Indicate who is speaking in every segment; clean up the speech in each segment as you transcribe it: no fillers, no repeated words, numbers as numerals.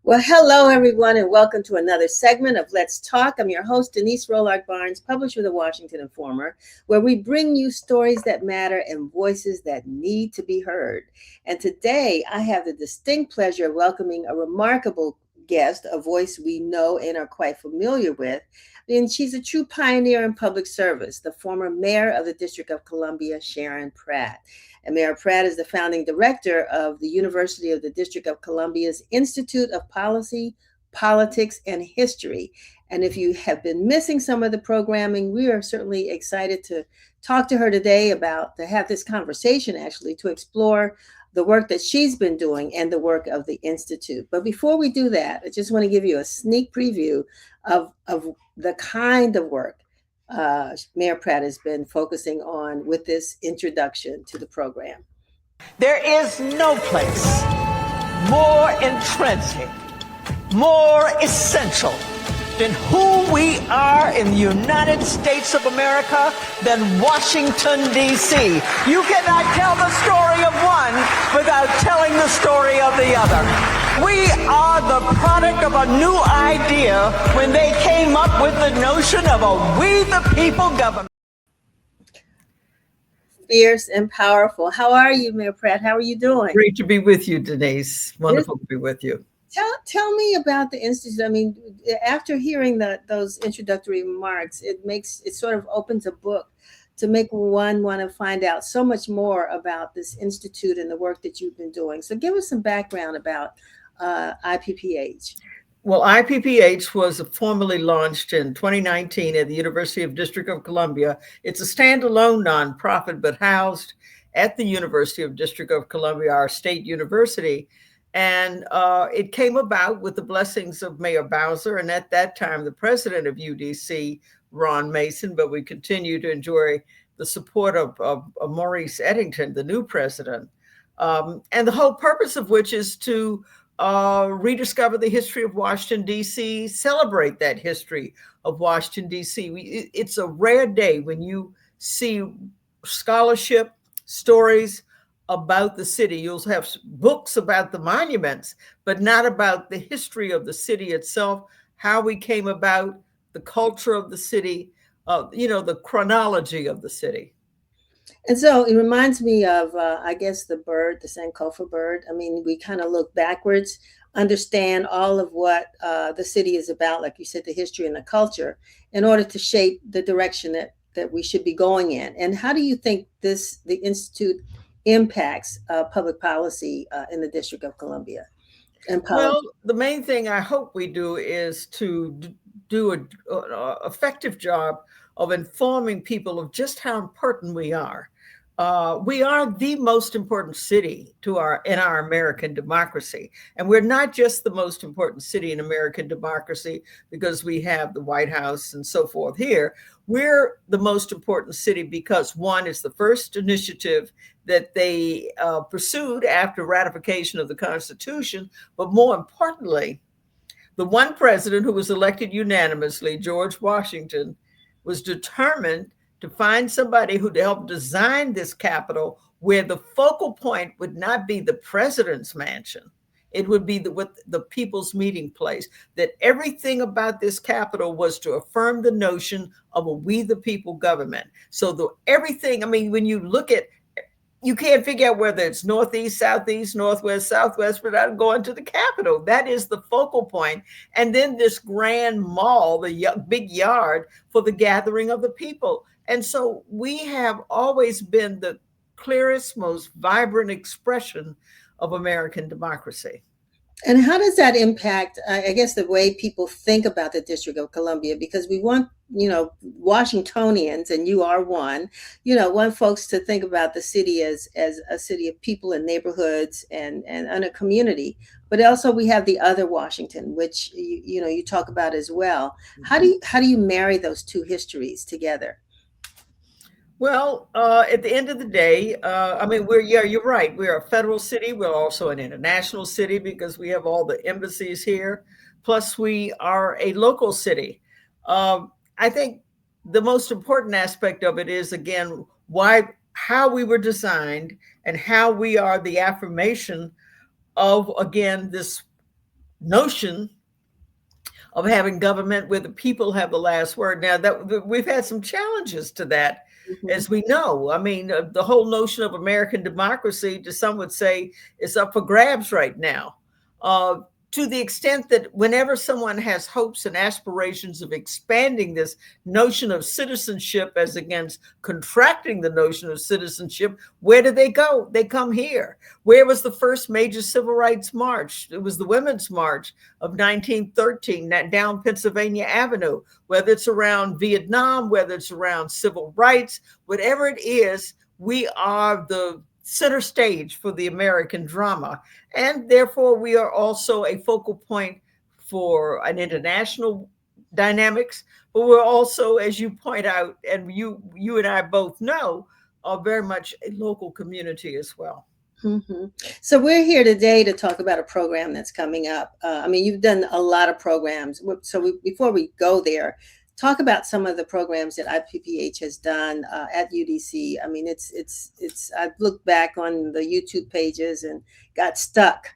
Speaker 1: Well, hello, everyone, and welcome to another segment of Let's Talk. I'm your host, Denise Rolark Barnes, publisher of the Washington Informer, where we bring you stories that matter and voices that need to be heard. And today, I have the distinct pleasure of welcoming a remarkable guest, a voice we know and are quite familiar with. And she's a true pioneer in public service, the former mayor of the District of Columbia, Sharon Pratt. And Mayor Pratt is the founding director of the University of the District of Columbia's Institute of Policy, Politics and History. And if you have been missing some of the programming, we are certainly excited to talk to her today to have this conversation actually, to explore the work that she's been doing and the work of the Institute. But before we do that, I just want to give you a sneak preview of the kind of work Mayor Pratt has been focusing on with this introduction to the program.
Speaker 2: There is no place more intrinsic, more essential than who we are in the United States of America than Washington, D.C. You cannot tell the story of one without telling the story of the other. We are the product of a new idea when they came up with the notion of a we the people government.
Speaker 1: Fierce and powerful. How are you, Mayor Pratt? How are you doing?
Speaker 3: Great to be with you, Denise. Wonderful to be with you.
Speaker 1: Tell me about the Institute. I mean, after hearing those introductory remarks, it sort of opens a book to make one want to find out so much more about this Institute and the work that you've been doing. So give us some background about IPPH.
Speaker 3: Well, IPPH was formally launched in 2019 at the University of District of Columbia. It's a standalone nonprofit, but housed at the University of District of Columbia, our state university. And it came about with the blessings of Mayor Bowser, and at that time, the president of UDC, Ron Mason, but we continue to enjoy the support of Maurice Eddington, the new president. And the whole purpose of which is to rediscover the history of Washington, D.C., celebrate that history of Washington, D.C. It's a rare day when you see scholarship, stories about the city. You'll have books about the monuments, but not about the history of the city itself, how we came about, the culture of the city, the chronology of the city.
Speaker 1: And so it reminds me of, I guess, the bird, the Sankofa bird. I mean, we kind of look backwards, understand all of what the city is about, like you said, the history and the culture, in order to shape the direction that we should be going in. And how do you think the Institute impacts public policy in the District of Columbia?
Speaker 3: Well, the main thing I hope we do is to do an effective job of informing people of just how important we are. We are the most important city in our American democracy. And we're not just the most important city in American democracy because we have the White House and so forth here. We're the most important city because, one, it's the first initiative that they pursued after ratification of the Constitution. But more importantly, the one president who was elected unanimously, George Washington, was determined to find somebody who'd help design this Capitol where the focal point would not be the president's mansion. It would be the people's meeting place, that everything about this Capitol was to affirm the notion of a we the people government. So everything, I mean, when you look at, you can't figure out whether it's northeast, southeast, northwest, southwest without going to the Capitol. That is the focal point. And then this grand mall, the big yard for the gathering of the people. And so we have always been the clearest, most vibrant expression of American democracy.
Speaker 1: And how does that impact, I guess, the way people think about the District of Columbia? Because we want, Washingtonians, and you are one, want folks to think about the city as a city of people and neighborhoods and a community. But also we have the other Washington, which, you talk about as well. How do you marry those two histories together?
Speaker 3: Well, at the end of the day, you're right. We're a federal city. We're also an international city because we have all the embassies here. Plus, we are a local city. I think the most important aspect of it is, again, how we were designed and how we are the affirmation of, again, this notion of having government where the people have the last word. Now that we've had some challenges to that, as we know. I mean, the whole notion of American democracy, to some would say, is up for grabs right now. To the extent that whenever someone has hopes and aspirations of expanding this notion of citizenship as against contracting the notion of citizenship, where do they go? They come here. Where was the first major civil rights march? It was the Women's March of 1913 down Pennsylvania Avenue. Whether it's around Vietnam, whether it's around civil rights, whatever it is, we are the center stage for the American drama. And therefore, we are also a focal point for an international dynamics. But we're also, as you point out, and you and I both know, are very much a local community as well.
Speaker 1: Mm-hmm. So we're here today to talk about a program that's coming up. I mean, you've done a lot of programs. So before we go there, talk about some of the programs that IPPH has done at UDC. I mean, it's. I've looked back on the YouTube pages and got stuck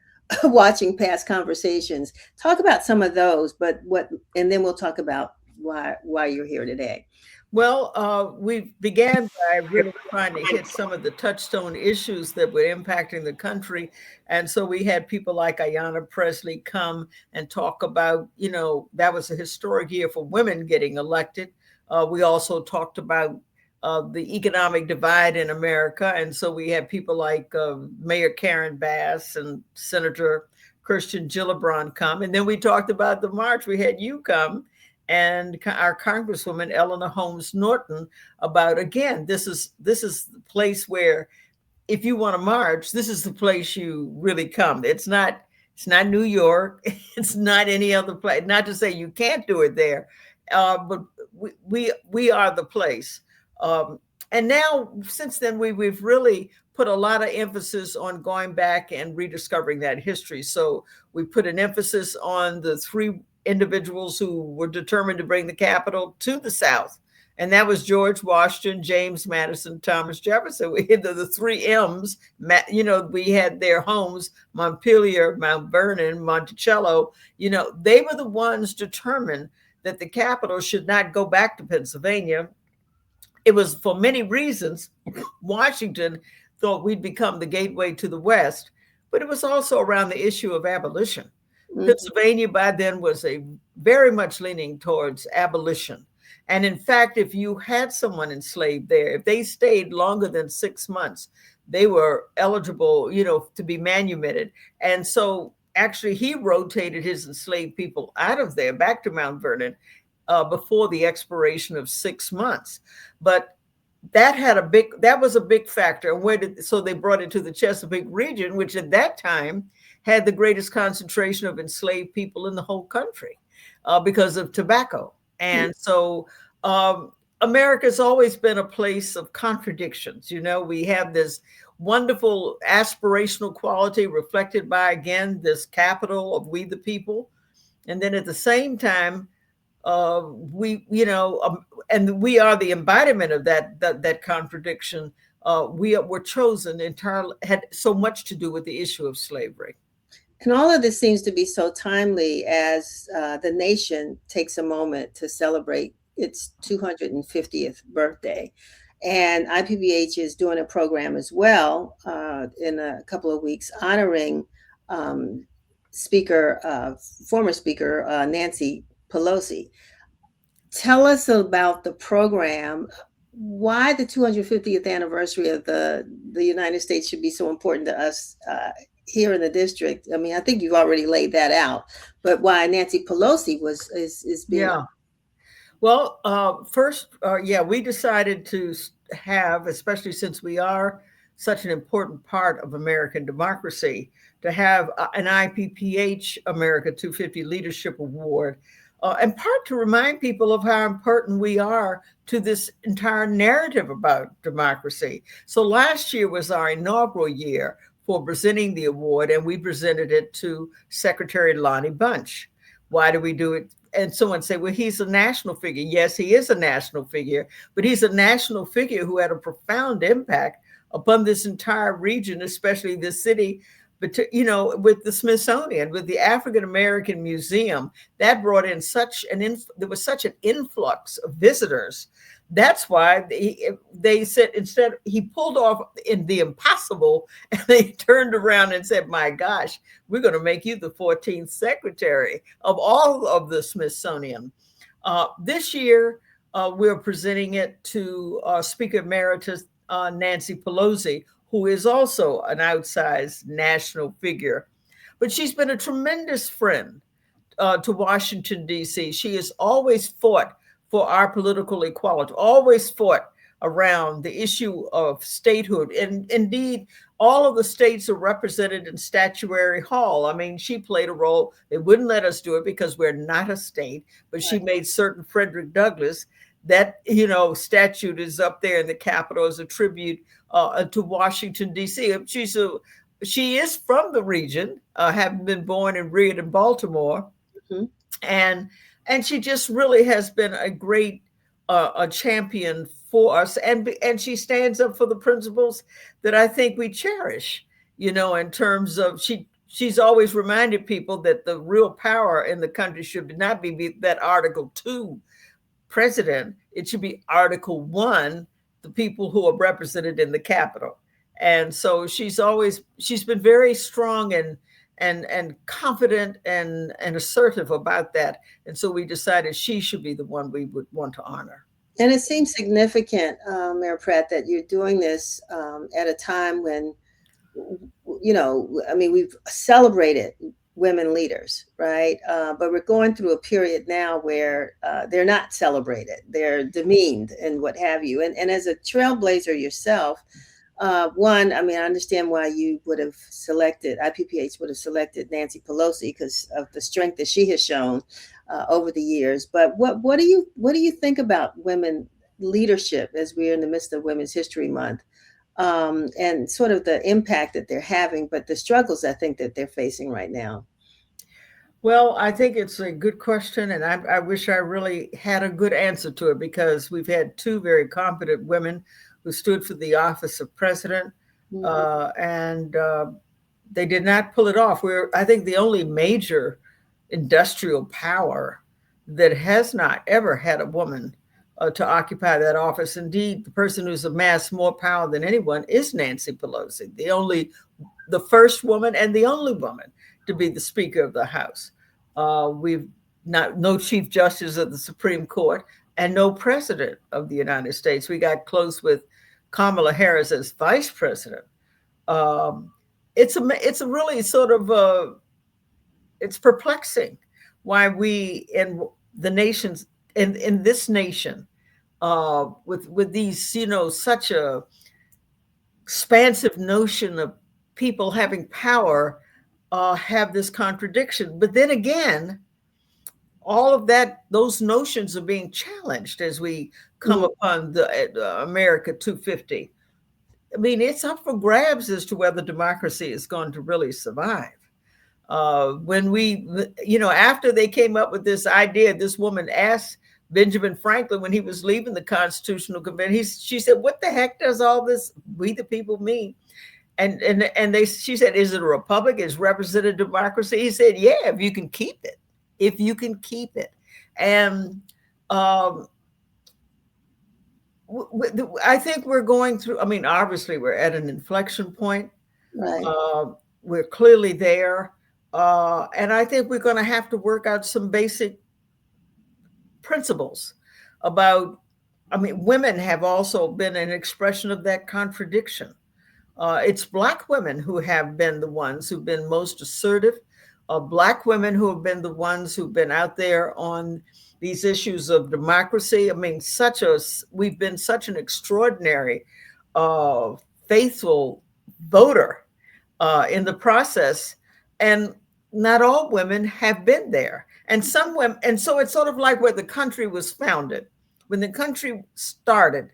Speaker 1: watching past conversations. Talk about some of those, and then we'll talk about why you're here today.
Speaker 3: Well, we began by really trying to hit some of the touchstone issues that were impacting the country. And so we had people like Ayanna Pressley come and talk about, that was a historic year for women getting elected. We also talked about the economic divide in America. And so we had people like Mayor Karen Bass and Senator Kirsten Gillibrand come. And then we talked about the march. We had you come, and our Congresswoman Eleanor Holmes Norton, about, again, this is the place where if you want to march, this is the place you really come. It's not New York. It's not any other place. Not to say you can't do it there, but we are the place. And now, since then, we've really put a lot of emphasis on going back and rediscovering that history. So we put an emphasis on the three individuals who were determined to bring the capital to the South. And that was George Washington, James Madison, Thomas Jefferson. We had the three M's. We had their homes, Montpelier, Mount Vernon, Monticello. They were the ones determined that the capital should not go back to Pennsylvania. It was for many reasons. Washington thought we'd become the gateway to the West, but it was also around the issue of abolition. Mm-hmm. Pennsylvania by then was very much leaning towards abolition. And in fact, if you had someone enslaved there, if they stayed longer than 6 months, they were eligible, to be manumitted. And so actually he rotated his enslaved people out of there back to Mount Vernon before the expiration of 6 months. But that was a big factor. And so they brought it to the Chesapeake region, which at that time had the greatest concentration of enslaved people in the whole country because of tobacco. And so America's always been a place of contradictions. We have this wonderful aspirational quality reflected by, again, this capital of we the people. And then at the same time, and we are the embodiment of that contradiction. We were chosen entirely, had so much to do with the issue of slavery.
Speaker 1: And all of this seems to be so timely as the nation takes a moment to celebrate its 250th birthday. And IPPH is doing a program as well in a couple of weeks honoring former Speaker Nancy Pelosi. Tell us about the program, why the 250th anniversary of the United States should be so important to us here in the district. I mean, I think you've already laid that out, but why Nancy Pelosi is being.
Speaker 3: Yeah. Well, first, we decided to have, especially since we are such an important part of American democracy, to have an IPPH America 250 Leadership Award, in part to remind people of how important we are to this entire narrative about democracy. So last year was our inaugural year for presenting the award, and we presented it to Secretary Lonnie Bunch. Why do we do it? And someone say, well, he's a national figure. Yes, he is a national figure, but he's a national figure who had a profound impact upon this entire region, especially this city, But with the Smithsonian, with the African American Museum, that brought in there was such an influx of visitors. That's why they said, instead, he pulled off in the impossible, and they turned around and said, my gosh, we're going to make you the 14th secretary of all of the Smithsonian. This year, we're presenting it to Speaker Emeritus Nancy Pelosi, who is also an outsized national figure. But she's been a tremendous friend to Washington, D.C. She has always fought for our political equality, always fought around the issue of statehood. And indeed, all of the states are represented in Statuary Hall. I mean, she played a role. They wouldn't let us do it because we're not a state, but she made certain Frederick Douglass. That, statute is up there in the Capitol as a tribute to Washington, D.C. She is from the region, having been born and reared in Baltimore. Mm-hmm. And she just really has been a great a champion for us. And she stands up for the principles that I think we cherish, in terms of she's always reminded people that the real power in the country should not be that Article 2 president. It should be Article 1, the people who are represented in the Capitol. And so she's been very strong and confident and assertive about that. And so we decided she should be the one we would want to honor.
Speaker 1: And it seems significant, Mayor Pratt, that you're doing this at a time when, we've celebrated women leaders, right? But we're going through a period now where they're not celebrated, they're demeaned and what have you. And as a trailblazer yourself, I understand why you would have selected, IPPH would have selected Nancy Pelosi because of the strength that she has shown over the years. But what do you think about women leadership as we're in the midst of Women's History Month, and sort of the impact that they're having, but the struggles I think that they're facing right now?
Speaker 3: Well, I think it's a good question, and I wish I really had a good answer to it, because we've had two very competent women who stood for the office of president, and they did not pull it off. We're, I think, the only major industrial power that has not ever had a woman to occupy that office. Indeed, the person who's amassed more power than anyone is Nancy Pelosi, the first woman and the only woman to be the Speaker of the House. We've no Chief Justice of the Supreme Court and no President of the United States. We got close with Kamala Harris as Vice President. It's a really sort of it's perplexing why we in the nations in this nation with these such a expansive notion of people having power have this contradiction. But then again, all of those notions are being challenged as we come upon the America 250. I mean, it's up for grabs as to whether democracy is going to really survive. When after they came up with this idea, this woman asked Benjamin Franklin when he was leaving the Constitutional Convention, she said, "What the heck does all this we the people mean?" And she said, "Is it a republic? Is representative democracy?" He said, "Yeah, if you can keep it. If you can keep it." And I think we're going through, obviously we're at an inflection point.
Speaker 1: Right.
Speaker 3: We're clearly there. And I think we're going to have to work out some basic principles about, women have also been an expression of that contradiction. It's Black women who have been the ones who've been most assertive, Black women who have been the ones who've been out there on these issues of democracy. We've been such an extraordinary, faithful voter in the process, and not all women have been there. And some women, and so it's sort of like where the country was founded. When the country started,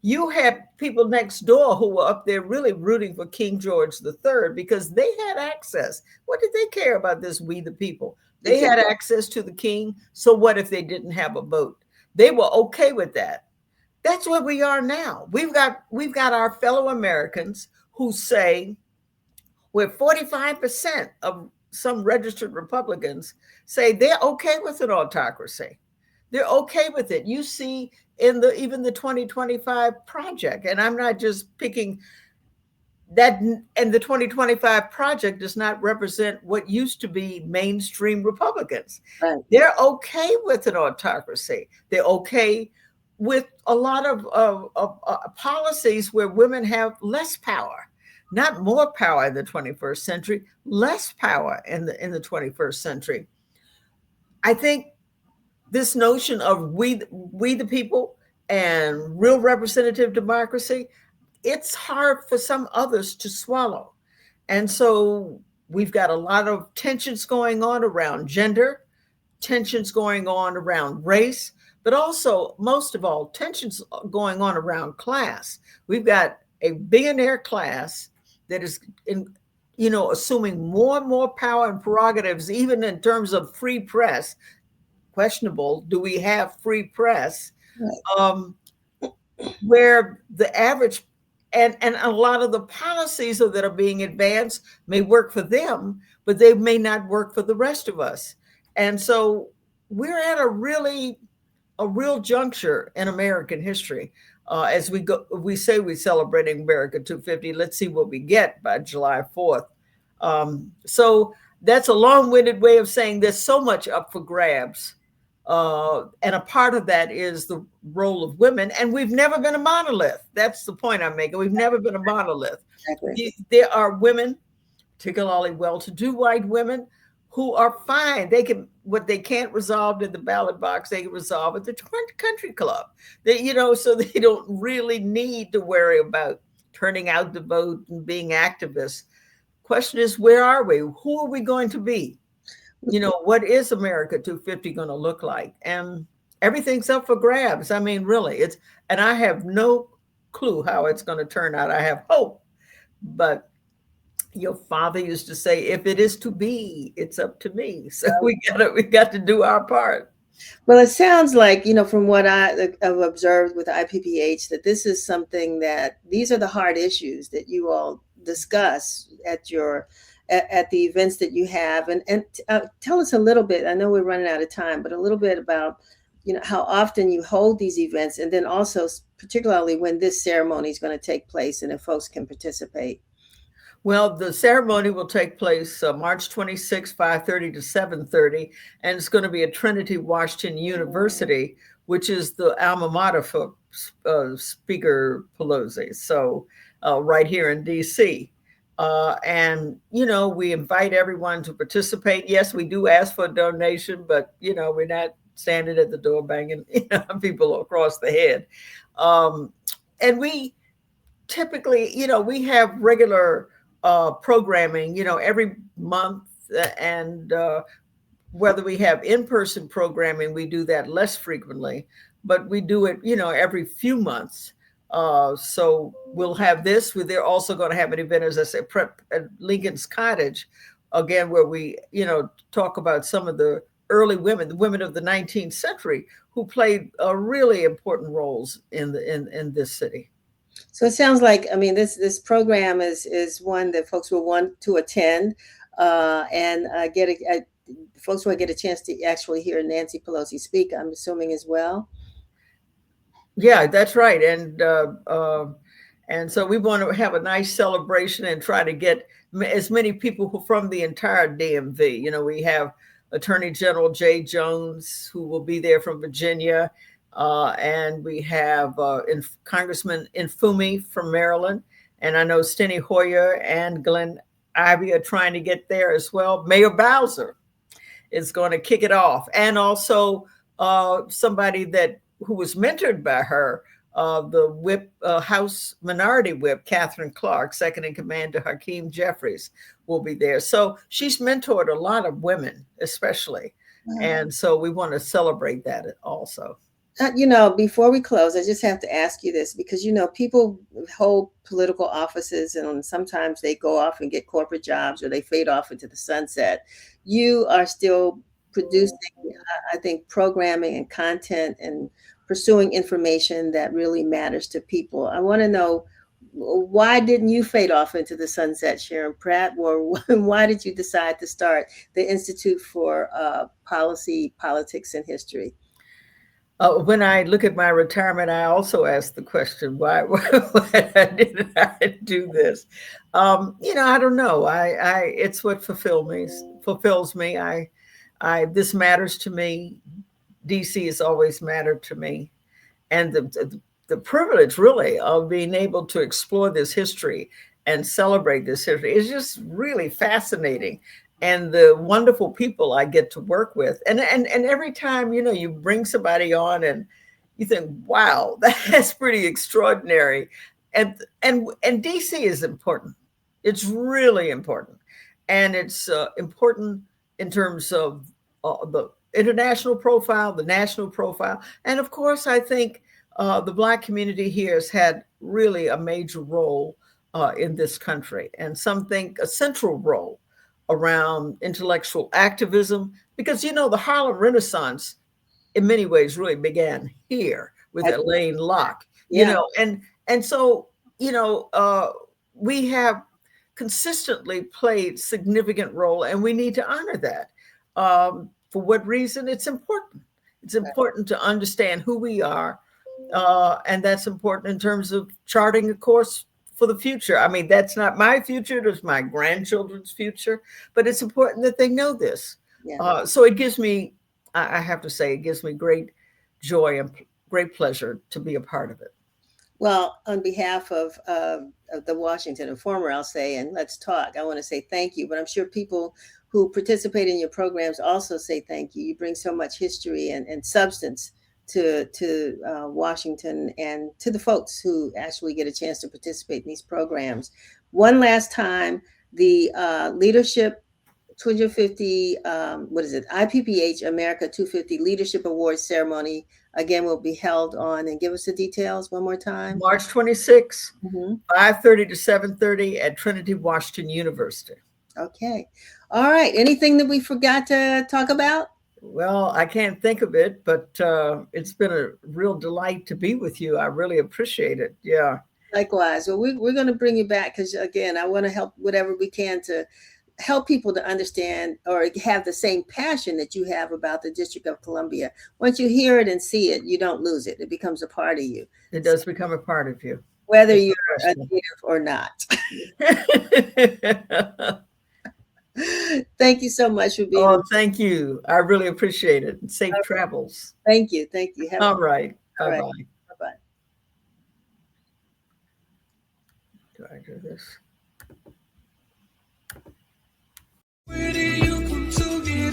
Speaker 3: you had people next door who were up there really rooting for King George III because they had access. What did they care about this we the people? They had access to the king. So what if they didn't have a vote? They were okay with that. That's where we are now. We've got our fellow Americans who say, where 45% of some registered Republicans say they're okay with an autocracy. They're okay with it. You see in the even the 2025 project, and I'm not just picking that, and the 2025 project does not represent what used to be mainstream Republicans.
Speaker 1: Right.
Speaker 3: They're okay with an autocracy. They're okay with a lot of policies where women have less power, not more power in the 21st century, less power in the 21st century. I think this notion of we the people and real representative democracy, it's hard for some others to swallow. And so we've got a lot of tensions going on around gender, tensions going on around race, but also, most of all, tensions going on around class. We've got a billionaire class that is assuming more and more power and prerogatives, even in terms of free press. Questionable, do we have free press?
Speaker 1: Right.
Speaker 3: Where the average and a lot of the policies that are being advanced may work for them, but they may not work for the rest of us. And so we're at a real juncture in American history. As we say we're celebrating America 250. Let's see what we get by July 4th. So that's a long-winded way of saying there's so much up for grabs. And a part of that is the role of women. And we've never been a monolith. That's the point I'm making. We've never been a monolith.
Speaker 1: Exactly.
Speaker 3: There are women, particularly well-to-do white women, who are fine. They can, what they can't resolve in the ballot box, they can resolve at the country club. So they don't really need to worry about turning out the vote and being activists. Question is, where are we? Who are we going to be? What is America 250 going to look like? And everything's up for grabs. I mean, really, and I have no clue how it's going to turn out. I have hope, but your father used to say, if it is to be, it's up to me. So we got to do our part.
Speaker 1: Well, it sounds like, from what I've observed with IPPH, that this is something that these are the hard issues that you all discuss at the events that you have. And tell us a little bit, I know we're running out of time, but a little bit about, how often you hold these events, and then also particularly when this ceremony is going to take place and if folks can participate.
Speaker 3: Well, the ceremony will take place March 26, 5:30 to 7:30, and it's going to be at Trinity Washington University, which is the alma mater for Speaker Pelosi. So right here in D.C. And, we invite everyone to participate. Yes, we do ask for a donation, but, we're not standing at the door banging people across the head. And we typically, we have regular programming, every month. And whether we have in-person programming, we do that less frequently, but we do it, every few months. So we'll have this. They're also going to have an event, as I said, at Lincoln's Cottage, again, where we, talk about some of the early women, the women of the 19th century, who played really important roles in this city.
Speaker 1: So it sounds like, this program is one that folks will want to attend and folks will get a chance to actually hear Nancy Pelosi speak, I'm assuming, as well.
Speaker 3: Yeah, that's right. And so we want to have a nice celebration and try to get as many people from the entire DMV. We have Attorney General Jay Jones, who will be there from Virginia. And we have Congressman Infumi from Maryland. And I know Steny Hoyer and Glenn Ivey are trying to get there as well. Mayor Bowser is going to kick it off. And also somebody who was mentored by her, the whip, House Minority Whip, Catherine Clark, second in command to Hakeem Jeffries, will be there. So she's mentored a lot of women, especially. Wow. And so we want to celebrate that also.
Speaker 1: Before we close, I just have to ask you this, because, people hold political offices and sometimes they go off and get corporate jobs or they fade off into the sunset. You are still producing, I think, programming and content and pursuing information that really matters to people. I want to know why didn't you fade off into the sunset, Sharon Pratt? Or why did you decide to start the Institute for Policy, Politics, and History?
Speaker 3: When I look at my retirement, I also ask the question, why did I do this? I don't know. It's what fulfills me. This matters to me. DC has always mattered to me. And the privilege really of being able to explore this history and celebrate this history is just really fascinating. And the wonderful people I get to work with. And every time, you bring somebody on and you think, wow, that's pretty extraordinary. And DC is important. It's really important. And it's important in terms of the international profile, the national profile. And of course, I think the Black community here has had really a major role in this country, and some think a central role around intellectual activism, because, the Harlem Renaissance in many ways really began here with Elaine Locke,
Speaker 1: Yeah.
Speaker 3: and so, we have consistently played significant role, and we need to honor that. For what reason? It's important. It's important to understand who we are, and that's important in terms of charting a course for the future. I mean, that's not my future, it's my grandchildren's future, but it's important that they know this.
Speaker 1: Yeah.
Speaker 3: So it gives me, I have to say, it gives me great joy and great pleasure to be a part of it.
Speaker 1: Well, on behalf of the Washington Informer, I'll say, and Let's Talk, I want to say thank you. But I'm sure people who participate in your programs also say thank you. You bring so much history and substance to Washington and to the folks who actually get a chance to participate in these programs. One last time, the Leadership 250, what is it? IPPH America 250 Leadership Awards ceremony again will be held on, and give us the details one more time.
Speaker 3: March 26,
Speaker 1: Mm-hmm.
Speaker 3: 5:30 to 7:30 at Trinity Washington University.
Speaker 1: Okay. All right. Anything that we forgot to talk about?
Speaker 3: Well, I can't think of it, but it's been a real delight to be with you. I really appreciate it. Yeah.
Speaker 1: Likewise. Well, we're going to bring you back because, again, I want to help whatever we can to help people to understand or have the same passion that you have about the District of Columbia. Once you hear it and see it, you don't lose it. It becomes a part of you.
Speaker 3: It does become a part of you,
Speaker 1: whether you're a native or not. Thank you so much for being.
Speaker 3: Oh, thank you. I really appreciate it. Safe travels.
Speaker 1: Thank you. Thank you.
Speaker 3: All right.
Speaker 1: All
Speaker 3: Bye-bye.
Speaker 1: right. Bye-bye.
Speaker 3: Do I do this?
Speaker 4: Where do you come to get